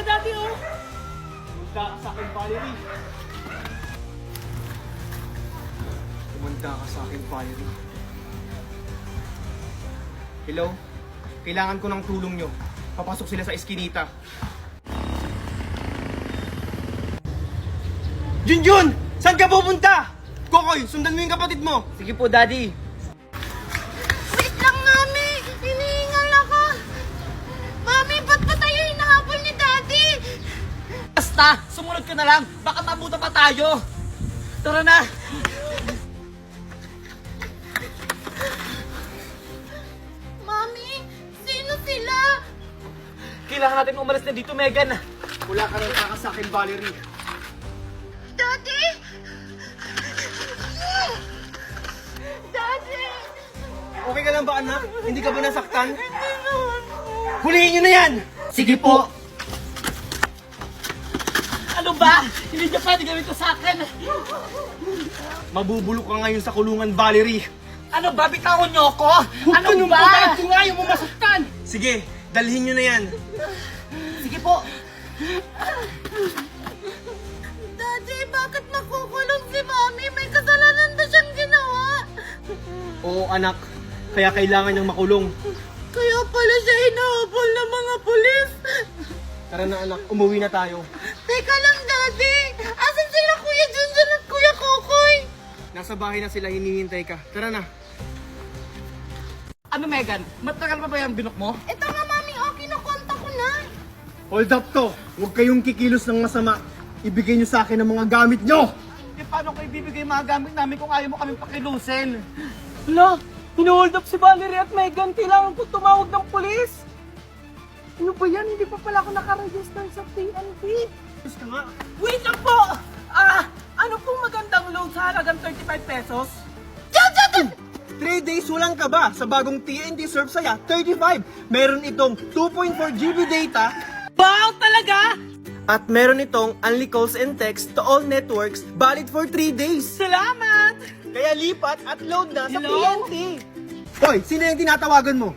sila dati, oh. Kumanda ka sa akin, Valerie. Kumanda ka sa akin, Valerie. Hello? Kailangan ko ng tulong nyo. Papasok sila sa eskinita. Junjun! Saan ka pupunta? Kokoy, sundan mo yung kapatid mo. Sige po, Daddy. Wait lang, Mami! Hinihingal ako! Mami, ba't pa tayo hinahabol ni Daddy? Basta, sumunod ka na lang. Baka mabuta pa tayo. Tara na. Mami, sino sila? Kailangan natin umalis na dito, Megan. Wala ka nang takas sa akin, Valerie. Daddy? Daddy! Okay ka lang ba, anak? Hindi ka ba nasaktan? Hindi naman po. Hulihin nyo na yan! Sige po! Ano ba? Hindi niya pwede gawin to sa akin. Mabubulok ka ngayon sa kulungan, Valerie. Ano ba? Bitawan niyo ako? Ano Ganun ba? Bakit kung ayaw mo masaktan? Sige, dalhin nyo na yan. Sige po. Daddy, bakit nakukulong si Mami? May kasalanan ba siyang ginawa? Oo, anak. Kaya kailangan niyang makulong. Kaya pala siya hinahabol ng mga pulis. Tara na, anak. Umuwi na tayo. Teka lang, Daddy! Asan sila Kuya Junjun at Kuya Kokoy? Nasa bahay na sila, hinihintay ka. Tara na. Ano, Megan? Matagal pa ba yung binok mo? Ito nga, Mami. Oh, kinukonta ko na. Hold up to. Huwag kayong kikilos ng masama. Ibigay niyo sa akin ang mga gamit niyo. Eh, paano ko ibibigay yung mga gamit namin kung ayaw mo kami pakilusin? Hala, hinuhold up si Valerie at Megan. Kailangan ko tumawag ng pulis. Ano ba yan? Hindi pa pala ako nakaregister sa PNP. Yes ka nga. Wait lang po! Ano pong magandang load sa halagang 35 pesos? 3 days walang ka ba? Sa bagong TNT Surf Saya, 35. Meron itong 2.4 GB data. Wow, talaga? At meron itong only calls and text to all networks valid for 3 days. Salamat! Kaya lipat at load na sa Hello? PNT. Hoy, sino yung tinatawagan mo?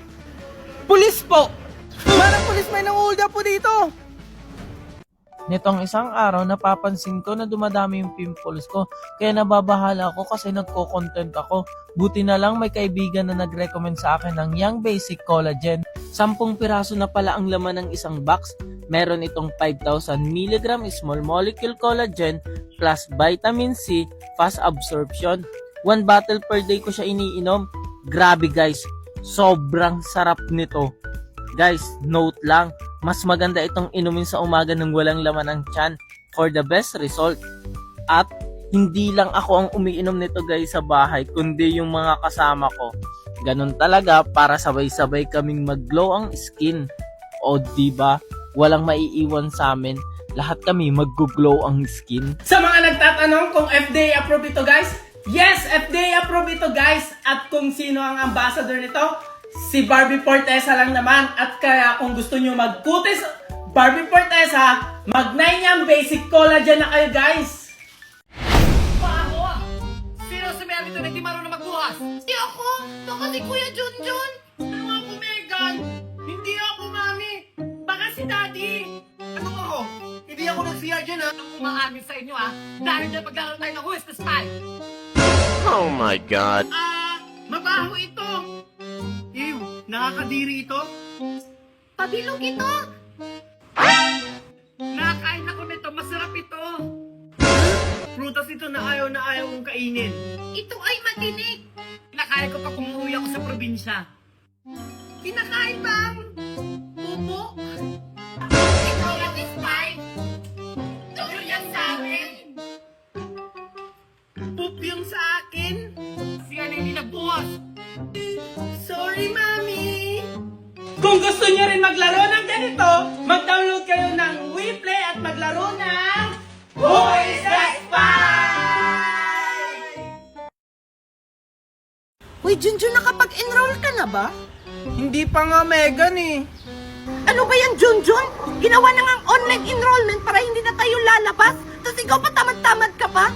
Pulis po! Parang pulis may nang-hold up po dito. Nitong isang araw, napapansin ko na dumadami yung pimples ko. Kaya nababahala ako kasi nagko-content ako. Buti na lang may kaibigan na nag-recommend sa akin ng Young Basic Collagen. 10 piraso na pala ang laman ng isang box. Meron itong 5,000 mg small molecule collagen plus vitamin C, fast absorption. 1 bottle per day ko siya iniinom. Grabe guys, sobrang sarap nito. Guys, note lang, mas maganda itong inumin sa umaga ng walang laman ng tiyan for the best result. At hindi lang ako ang umiinom nito guys sa bahay, kundi yung mga kasama ko. Ganun talaga para sabay-sabay kaming mag-glow ang skin. O diba, walang maiiwan sa amin, lahat kami mag-glow ang skin. Sa mga nagtatanong kung FDA approved ito guys, yes, FDA approved ito guys. At kung sino ang ambassador nito, si Barbie Fortesa lang naman. At kaya kung gusto nyo magkutis Barbie Fortesa, mag-9 Young Basic Collagen na kayo guys. Sino si Mary ito na hindi marunong magbuhas? Hindi ako. Baka si Kuya Junjun. Ano ako, Megan? Hindi ako, Mami. Baka si Daddy. Ano ako? Hindi ako nag-CR dyan ha. Ang umaamin sa inyo dahil dyan paglaro tayo ng Who is the Spy? Oh my God. Mabaho ito. Ew, nakakadiri ito. Pabilog ito. Nakakain ako nito, masarap ito. Prutas ito na ayaw kong kainin. Ito ay matinik. Kinakain ko pa kung umuwi ako sa probinsya. Kinakain ba ang pupo? Ito yung spy. Ito yan sa akin. Poop yung sa akin? Siya na hindi nagbuhos. Sorry, Mami! Kung gusto niyo rin maglaro ng ganito, mag-download kayo ng WePlay at maglaro ng Who is the Spy? Uy, Junjun, nakapag-enroll ka na ba? Hindi pa nga, Megan eh. Ano ba yan, Junjun? Ginawa na nga online enrollment para hindi na tayo lalabas. Tapos ikaw pa tamad-tamad ka pa?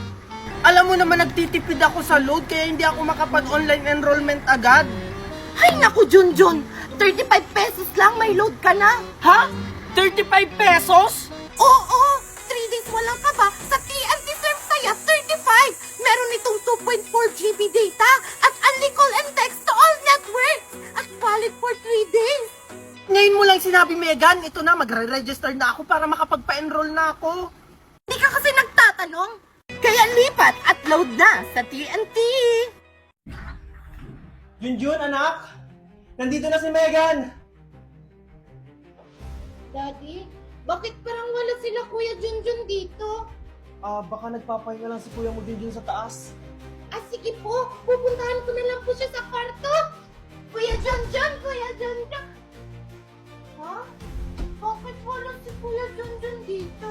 Alam mo naman nagtitipid ako sa load kaya hindi ako makapag-online enrollment agad. Ay, naku, Junjun. 35 pesos lang, may load ka na. Ha? 35 pesos? Oo! 3 days walang kaba sa TNT Surf Saya 35! Meron itong 2.4 GB data at only call and text to all networks at valid for 3 days! Ngayon mo lang sinabi, Megan, ito na, magre-register na ako para makapagpa-enroll na ako. Di ka kasi nagtatanong? Kaya lipat at load na sa TNT! Junjun, anak! Nandito na si Megan! Daddy, bakit parang wala sila Kuya Junjun dito? Baka nagpapahinga lang si Kuya mo Junjun sa taas. Ah, sige po, pupuntahan ko na lang po siya sa kwarto. Kuya Junjun! Kuya Junjun! Ha? Bakit wala si Kuya Junjun dito?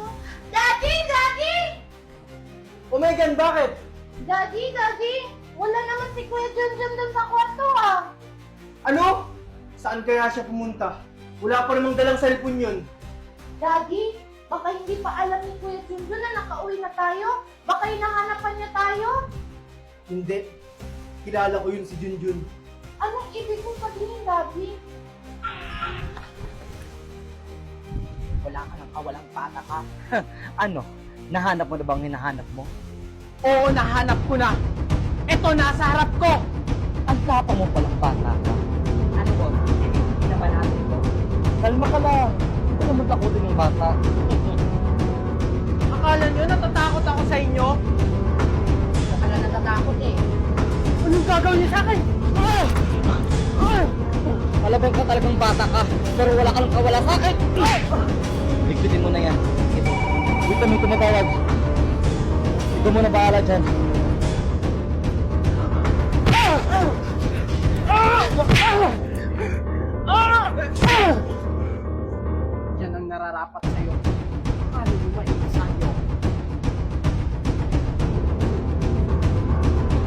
Daddy! Daddy! O Megan, bakit? Daddy! Daddy! Wala naman si Kuya Junjun dun sa kwarto ah! Ano? Saan kaya siya pumunta? Wala pa namang dalang cellphone yun. Daddy, baka hindi pa alam ni Kuya Junjun na nakauwi na tayo? Baka hinahanapan niya tayo? Hindi. Kilala ko yun si Junjun. Anong ibig kong sabihin, Daddy? Wala ka lang kawalang bata ka. Ano? Nahanap mo na bang hinahanap mo? Oo, nahanap ko na. Ito, nasa harap ko. Ang tapa mo palang bata ka. Ano ba? Hindi naman natin ito. Kalma ka lang. Hindi naman takutin yung bata. Akala nyo natatakot ako sa inyo? Baka na natatakot eh. Anong gagawin niyo sa akin? Malabang ka talagang bata ka. Pero wala ka lang kawala sa akin. Ligpitin mo na yan. Ito. Wait na may tumatawag. Ikaw mo na bahala dyan. Yan ang nararapat sa'yo. Paano mo maiisan nyo?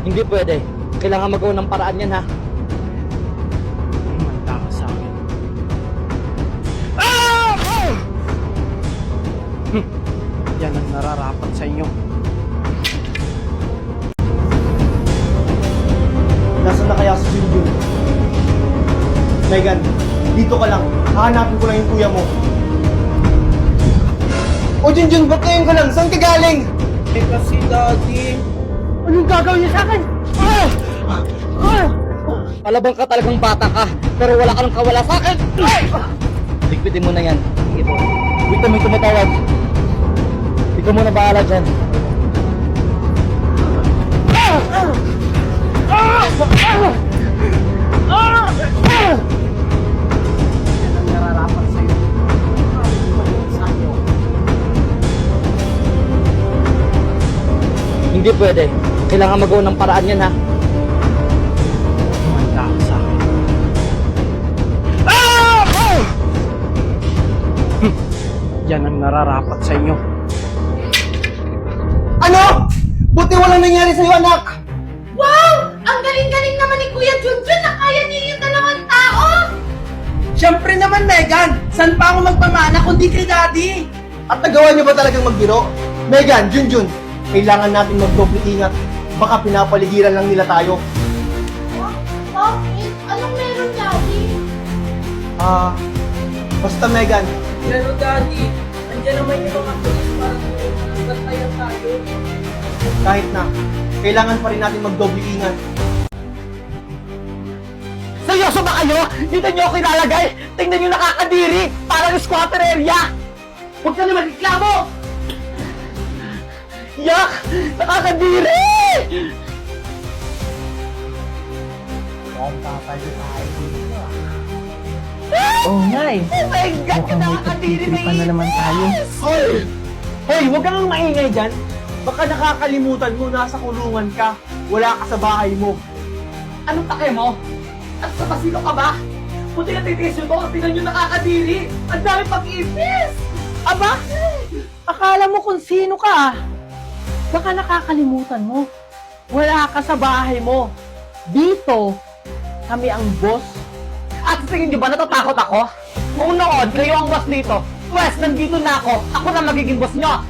Hindi pwede. Kailangan magawa ng paraan yan ha. Manda ka sa akin. Yan ang nararapat sa inyo. Nasaan na kaya si Junjun? Megan, dito ka lang. Hahanapin ko lang yung kuya mo. O Junjun, ba't ngayon ka lang? Saan ka galing? Eh kasi daddy. Anong gagawin niya sa akin? Malabang ka talagang bata ka. Pero wala ka lang kawala sa akin. Ligpitin mo na yan. Sige po. Wait na may tumatawag. Ikaw mo na bahala dyan. Yan ang nararapat sa'yo. Paano mo maiisan nyo? Hindi pwede. Kailangan magawa ng paraan yan ha. Manda ka sa akin. Yan ang nararapat sa inyo. Ano? Buti walang nangyari sa'yo, anak! Wow! Ang galing-galing naman ni Kuya Junjun na kaya niya yung 2 tao! Siyempre naman, Megan! Saan pa ako magpamana kundi kay daddy? At nagawa niyo ba talagang magbiro? Megan, Junjun, kailangan natin mag-doble ingat. Baka pinapaligiran lang nila tayo. Bakit? Anong meron, Daddy? Basta Megan, Pero daddy, andyan naman yung mga pulis para magbantayan tayo. kahit na, kailangan pa rin natin mag-doble ingat. Seryoso ba kayo? Dito nyo ako ilalagay? Tingnan nyo nakakadiri! Parang squatter area! Huwag ka naman reklamo! Yak! Nakakadiri! Oo nga eh. Oh my God! Mukhang may Nakakadiri pagtitripan na naman tayo. Hoy! Hoy, huwag kang maingay dyan. Baka nakakalimutan mo, nasa kulungan ka. Wala ka sa bahay mo. Anong take mo? At sa pasilo ka ba? Puti na titiis nyo to, tingnan nyo nakakadiri! Ang dami pag-ipis! Aba, akala mo kung sino ka ah. Baka nakakalimutan mo. Wala ka sa bahay mo. Dito, kami ang boss. At sa tingin nyo ba natatakot ako? Kung noon, kayo ang boss dito. Pwes, nandito na ako. Ako na magiging boss nyo.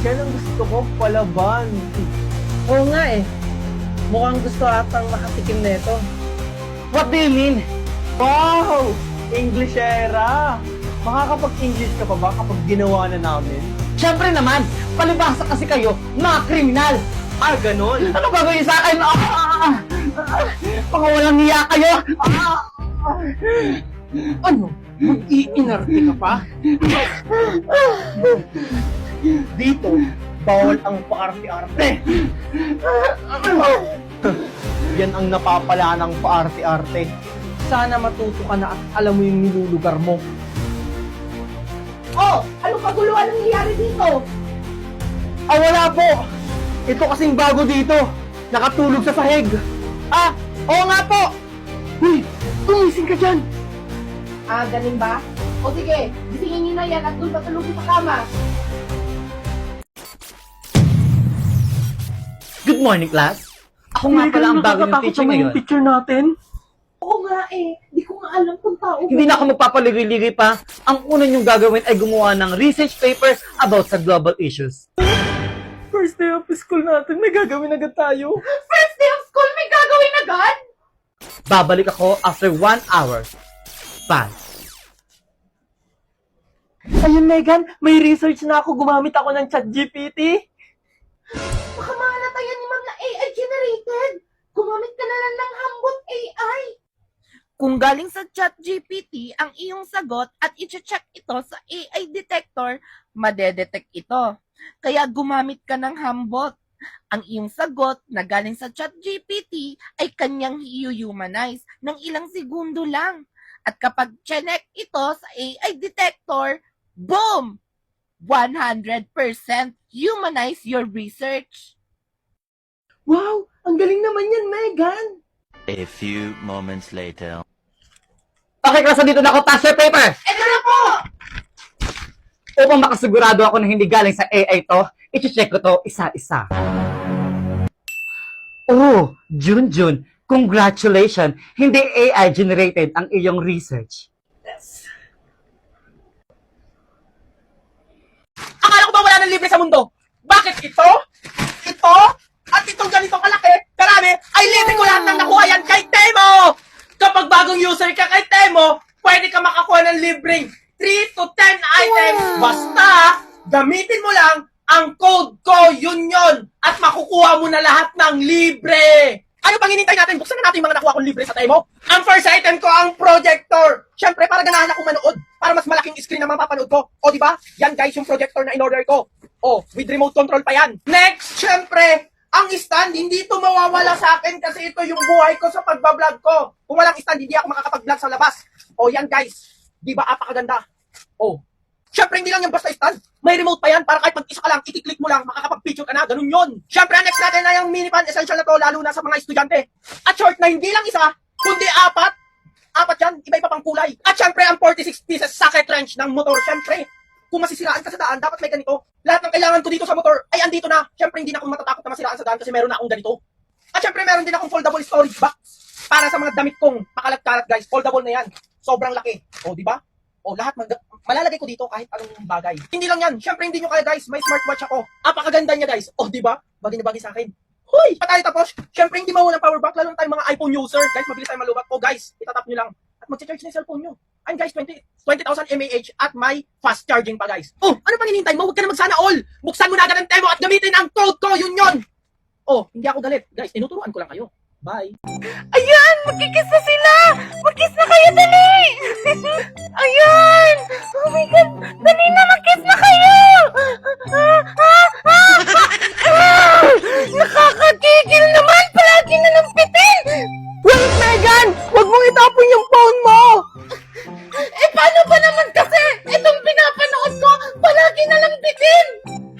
Yan ang gusto ko, palaban. Oo nga eh. Mukhang gusto atang makatikim nito. What do you mean? Wow! Englishera! Makakapag-English ka pa ba kapag ginawa na namin? Siyempre naman, palibasa kasi kayo, mga kriminal. Ah, ganon. Ano gagawin sa akin? Mga walang niya kayo. Ano? Mag-iinarte ka pa? Dito, bawal ang paarte-arte. Yan ang napapala ng paarte-arte. Sana matuto ka na at alam mo yung nilulugar mo. Oh, anong kaguluhan ang nangyayari dito? Ah, wala po! Ito kasing bago dito. Nakatulog sa sahig. Ah, oo nga po! Uy, gumising ka dyan! Ah, ganun ba? O sige, gisingin niyo na yan at doon patulogin sa kama. Good morning, class. Ako nga pala ang bago ng teacher ngayon. Teacher natin. Oo nga eh, di ko nga alam kung tao Hindi na ako magpapaligoy-ligoy pa. Ang una niyong gagawin ay gumawa ng research paper about sa global issues. First day of school natin, may gagawin agad tayo. First day of school, may gagawin agad? Babalik ako after 1 hour. Bye. Ayun, Megan, may research na ako. Gumamit ako ng ChatGPT. Baka mahalata yan ni Ma'am na AI generated. Gumamit ka na lang ng Hambot AI. Kung galing sa ChatGPT ang iyong sagot at i-check ito sa AI detector, madedetect ito. Kaya gumamit ka ng Hambot. Ang iyong sagot na galing sa ChatGPT ay kanyang i-humanize ng ilang segundo lang. At kapag check ito sa AI detector, boom! 100% humanize your research. Wow, ang galing naman yan, Megan. A few moments later. Okay, class, dito na ako. Pass your paper! Ito na po! Upang makasigurado ako na hindi galing sa AI to, i-check ko to isa-isa. Oh, Junjun, congratulations! Hindi AI generated ang iyong research. Akala ko ba wala ng libre sa mundo? Bakit ito? Ito? At itong ganito kalaki, karami, ay libre ko lahat ng nakuha yan kay Temo! Kapag bagong user ka kay Temo, pwede ka makakuha ng libreng 3 to 10 items. Basta, gamitin mo lang ang code ko, yun, at makukuha mo na lahat ng libre. Ano pang hinintay natin? Buksan na natin yung mga nakuha kong libre sa Temo. Ang first item ko, ang projector. Siyempre, para ganahan ako manood. Para mas malaking screen na mapapanood ko. O, di ba? Yan, guys, yung projector na in-order ko. O, with remote control pa yan. Next, siyempre, ang stand, hindi ito mawawala sa akin kasi ito yung buhay ko sa pagbablog ko. Kung walang stand, hindi ako makakapag-vlog sa labas. O, yan, guys. Di ba, apakaganda. O, siyempre, hindi lang yung basta stand. May remote pa yan para kahit mag-isa ka lang, i-click mo lang, makakapag-picture ka na, ganun yun. Siyempre, next natin na yung mini fan, essential na to, lalo na sa mga estudyante. At short na hindi lang isa, kundi apat. Apat yan, iba-iba pang kulay. At siyempre, ang 46 pieces socket wrench ng motor. Siyempre, kung masisiraan ka sa daan, dapat may ganito. Lahat ng kailangan ko dito sa motor ay andito na. Siyempre, hindi na ako matatakot na masiraan sa daan kasi meron na akong ganito. At siyempre, meron din akong foldable storage box para sa mga damit kong pakalat-kalat, guys. Foldable na yan. Sobrang laki. O, di ba? O, lahat malalagay ko dito kahit anong bagay. Hindi lang yan. Siyempre, hindi nyo kaya, guys. May smartwatch ako. Apakaganda niya, guys. O, di ba? Bagay na bagay sa akin. Hoy! Pa tayo tapos. Siyempre, hindi mawala ng power bank. Lalo na tayong mga iPhone user. Guys, mabilis tayo malubat. O, guys, itatap nyo lang. At mag-charge na yung cellphone nyo. And guys, 20,000 mAh at may fast charging pa, guys. Oh, ano pang hinihintay mo? Huwag ka na magsana all. Buksan mo na agad ang Temo at gamitin ang code ko. Yun. Oh, hindi ako galit. Guys, tinuturuan ko lang kayo. Bye. Ayan! Magkikis na sila! Magkiss na kayo, dali! Ayan! Oh my God! Dali na, magkiss na kayo! Nakakatigil naman! Palagi na lampitin! Wait, Megan! Huwag mong itapon yung phone mo! Eh, paano ba naman kasi? Itong pinapanood ko, palagi na lang bitin!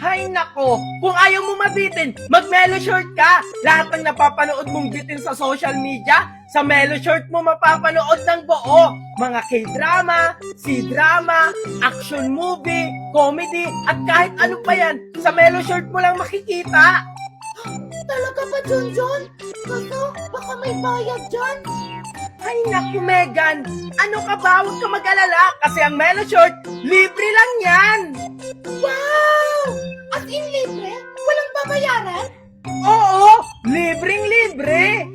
Hay nako, kung ayaw mo mabitin, mag-Melo Short ka. Lahat ng napapanood mong bitin sa social media, sa Melo Short mo mapapanood ng buo. Mga K-drama, C-drama, action movie, comedy, at kahit ano pa yan, sa Melo Short mo lang makikita. Talaga ba, Junjun? Kaso, baka may bayad dyan. Ay naku, Megan, ano ka ba? Huwag ka mag-alala kasi ang Melo Short, libre lang yan. Wow! At in libre? Walang babayaran? Oo, libreng libre.